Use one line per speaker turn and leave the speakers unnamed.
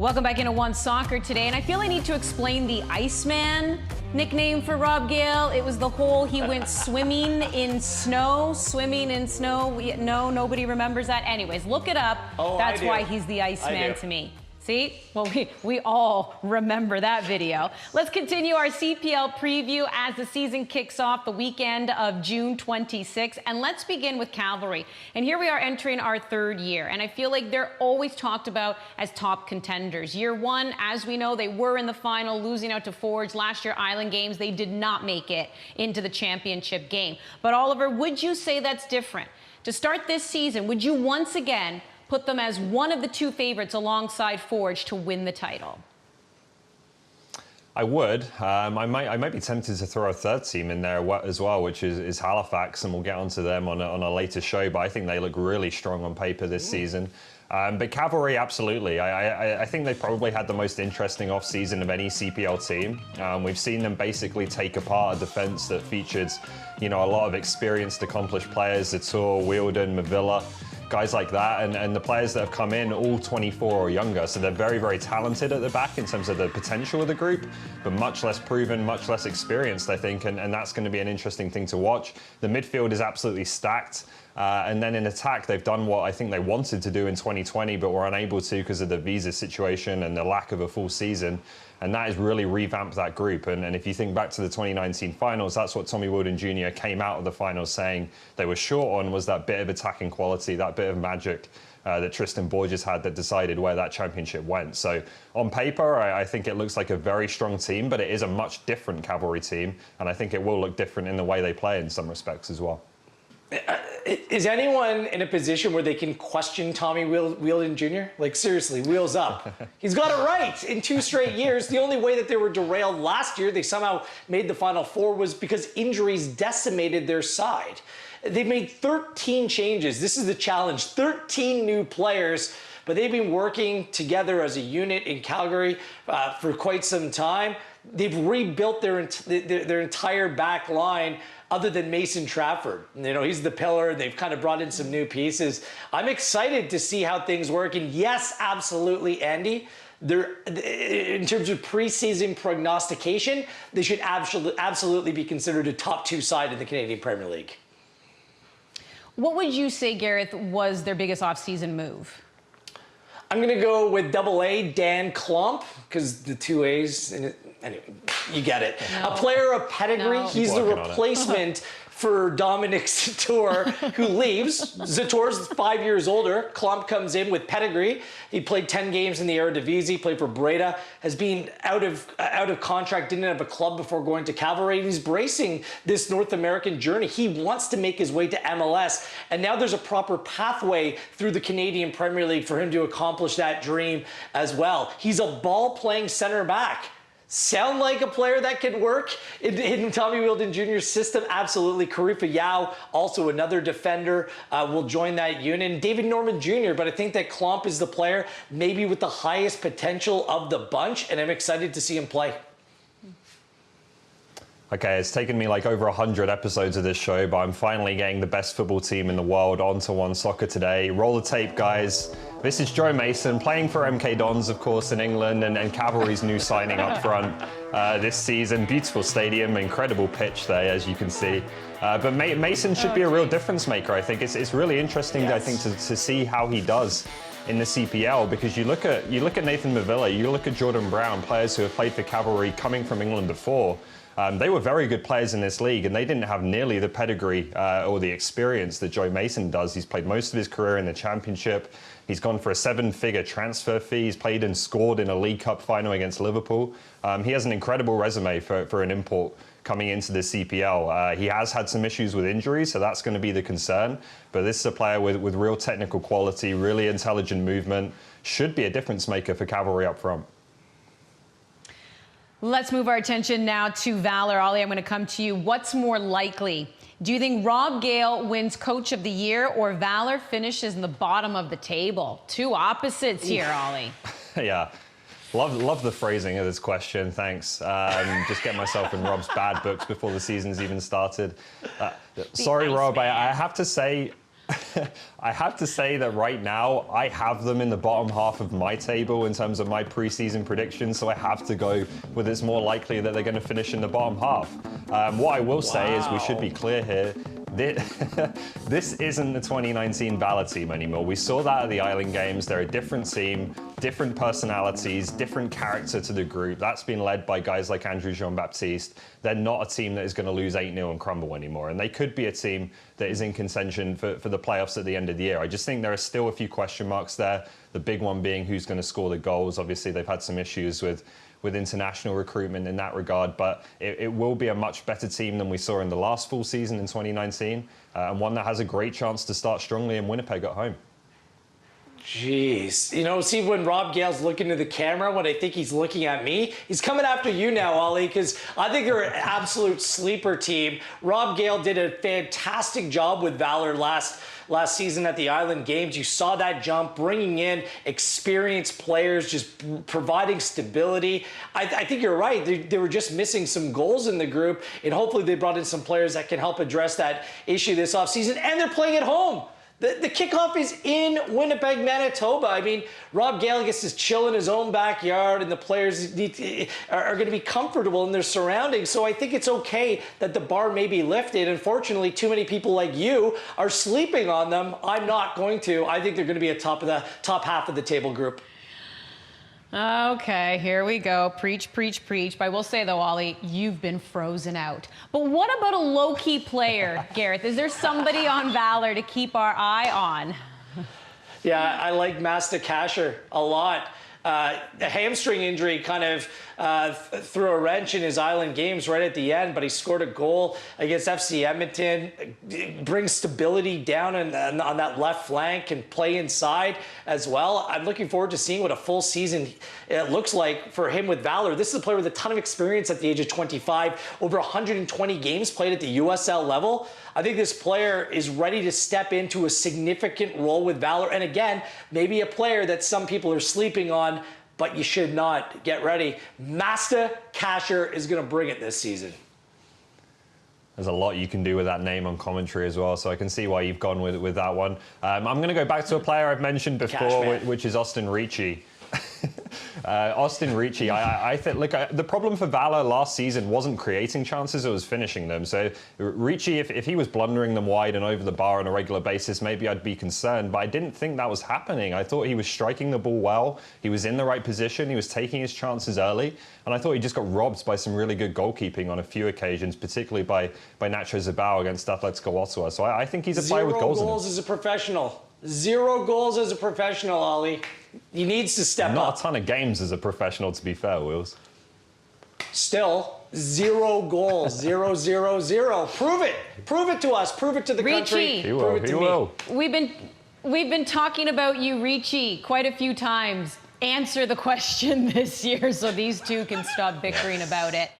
Welcome back into OneSoccer today, and I feel I need to explain the Iceman nickname for Rob Gale. It was the whole he went swimming in snow. No, nobody remembers that. Anyways, look it up.
Oh,
that's why he's the Iceman to me. See? Well, we all remember that video. Let's continue our CPL preview as the season kicks off the weekend of June 26th. And let's begin with Cavalry. And here we are entering our third year. And I feel like they're always talked about as top contenders. Year one, as we know, they were in the final, losing out to Forge. Last year, Island Games, they did not make it into the championship game. But Oliver, would you say that's different? To start this season, would you once again put them as one of the two favorites alongside Forge to win the title?
I would. I might be tempted to throw a third team in there as well, which is Halifax, and we'll get onto them on a later show, but I think they look really strong on paper this season. But Cavalry, absolutely. I think they probably had the most interesting off-season of any CPL team. We've seen them basically take apart a defense that featured, a lot of experienced, accomplished players, Zator, Wielden, Mavilla, guys like that, and the players that have come in, all 24 or younger, so they're very, very talented at the back in terms of the potential of the group, but much less proven, much less experienced, I think, and that's going to be an interesting thing to watch. The midfield is absolutely stacked, and then in attack, they've done what I think they wanted to do in 2020, but were unable to because of the visa situation and the lack of a full season. And that has really revamped that group. And if you think back to the 2019 finals, that's what Tommy Wielden Jr. came out of the finals saying they were short on, was that bit of attacking quality, that bit of magic that Tristan Borges had that decided where that championship went. So on paper, I think it looks like a very strong team, but it is a much different Cavalry team. And I think it will look different in the way they play in some respects as well.
Is anyone in a position where they can question Tommy Wielden Jr.? Like, seriously, wheels up. He's got it right in 2 straight years. The only way that they were derailed last year, they somehow made the Final Four, was because injuries decimated their side. They made 13 changes. This is the challenge. 13 new players, but they've been working together as a unit in Calgary for quite some time. They've rebuilt their entire back line, other than Mason Trafford. He's the pillar. They've kind of brought in some new pieces. I'm excited to see how things work. And yes, absolutely, Andy, in terms of preseason prognostication, they should absolutely be considered a top 2 side in the Canadian Premier League.
What would you say, Gareth, was their biggest off-season move?
I'm going to go with AA Dan Klomp, because the 2 A's in it. Anyway, you get it. No. A player of pedigree. No. He's the replacement for Dominic Zator, who leaves. Zator's 5 years older. Klomp comes in with pedigree. He played 10 games in the Eredivisie, played for Breda, has been out of contract, didn't have a club before going to Cavalry. He's bracing this North American journey. He wants to make his way to MLS, and now there's a proper pathway through the Canadian Premier League for him to accomplish that dream as well. He's a ball-playing center back. Sound like a player that could work in Tommy Wielden Jr.'s system? Absolutely. Karifa Yao, also another defender, will join that unit. And David Norman Jr., but I think that Klomp is the player maybe with the highest potential of the bunch, and I'm excited to see him play.
Okay, it's taken me like over 100 episodes of this show, but I'm finally getting the best football team in the world onto OneSoccer today. Roll the tape, guys. This is Joe Mason, playing for MK Dons, of course, in England, and Cavalry's new signing up front this season. Beautiful stadium, incredible pitch there, as you can see. But Mason should be a real difference maker, I think. It's really interesting, I think, to see how he does in the CPL, because you look at Nathan Mavilla, you look at Jordan Brown, players who have played for Cavalry coming from England before. They were very good players in this league, and they didn't have nearly the pedigree or the experience that Joe Mason does. He's played most of his career in the Championship. He's gone for a 7-figure transfer fee. He's played and scored in a League Cup final against Liverpool. He has an incredible resume for an import coming into the CPL. He has had some issues with injuries, so that's going to be the concern. But this is a player with real technical quality, really intelligent movement, should be a difference maker for Cavalry up front.
Let's move our attention now to Valour. Ollie, I'm going to come to you. What's more likely? Do you think Rob Gale wins Coach of the Year, or Valour finishes in the bottom of the table? Two opposites here, Ollie.
Yeah. Love the phrasing of this question, thanks. Just get myself in Rob's bad books before the season's even started. Sorry, Rob, I have to say, I have to say that right now, I have them in the bottom half of my table in terms of my preseason predictions, so I have to go with it's more likely that they're going to finish in the bottom half. What I will say is we should be clear here. This isn't the 2019 Valour team anymore. We saw that at the Island Games. They're a different team, different personalities, different character to the group. That's been led by guys like Andrew Jean-Baptiste. They're not a team that is going to lose 8-0 and crumble anymore. And they could be a team that is in contention for the playoffs at the end of the year. I just think there are still a few question marks there. The big one being who's going to score the goals. Obviously, they've had some issues with international recruitment in that regard, but it will be a much better team than we saw in the last full season in 2019, and one that has a great chance to start strongly in Winnipeg at home.
Jeez. You know, see, when Rob Gale's looking to the camera, when I think he's looking at me, he's coming after you now, Ollie, because I think they're an absolute sleeper team. Rob Gale did a fantastic job with Valour last season at the Island Games. You saw that jump, bringing in experienced players, just providing stability. I think you're right. They were just missing some goals in the group, and hopefully they brought in some players that can help address that issue this offseason, and they're playing at home. The kickoff is in Winnipeg, Manitoba. I mean, Rob Gale gets to chill in his own backyard, and the players are going to be comfortable in their surroundings. So I think it's okay that the bar may be lifted. Unfortunately, too many people like you are sleeping on them. I'm not going to. I think they're going to be a top half of the table group.
Okay, here we go. Preach, preach, preach. But I will say, though, Ollie, you've been frozen out. But what about a low-key player, Gareth? Is there somebody on Valour to keep our eye on?
Yeah, I like Masta Kasher a lot. A hamstring injury kind of threw a wrench in his Island Games right at the end, but he scored a goal against FC Edmonton. It brings stability down on that left flank, can play inside as well. I'm looking forward to seeing what a full season it looks like for him with Valour. This is a player with a ton of experience at the age of 25, over 120 games played at the USL level. I think this player is ready to step into a significant role with Valour. And again, maybe a player that some people are sleeping on, but you should not. Get ready. Masta Kasher is going to bring it this season.
There's a lot you can do with that name on commentary as well, so I can see why you've gone with that one. I'm going to go back to a player I've mentioned before, which is Austin Ricci. Austin Ricci, I think, look, the problem for Valour last season wasn't creating chances, it was finishing them. So Ricci, if he was blundering them wide and over the bar on a regular basis, maybe I'd be concerned, but I didn't think that was happening. I thought he was striking the ball well, he was in the right position, he was taking his chances early, and I thought he just got robbed by some really good goalkeeping on a few occasions, particularly by Nacho Zabao against Atletico Ottawa. So I think he's a player with goals in him.
0 goals as a professional. 0 goals as a professional, Ollie. He needs to step up.
Not a ton of games as a professional, to be fair, Wills.
Still, 0 goals. 0, 0, 0. Prove it. Prove it to us. Prove it to the country.
He will. He will.
We've been talking about you, Ricci, quite a few times. Answer the question this year so these two can stop bickering about it.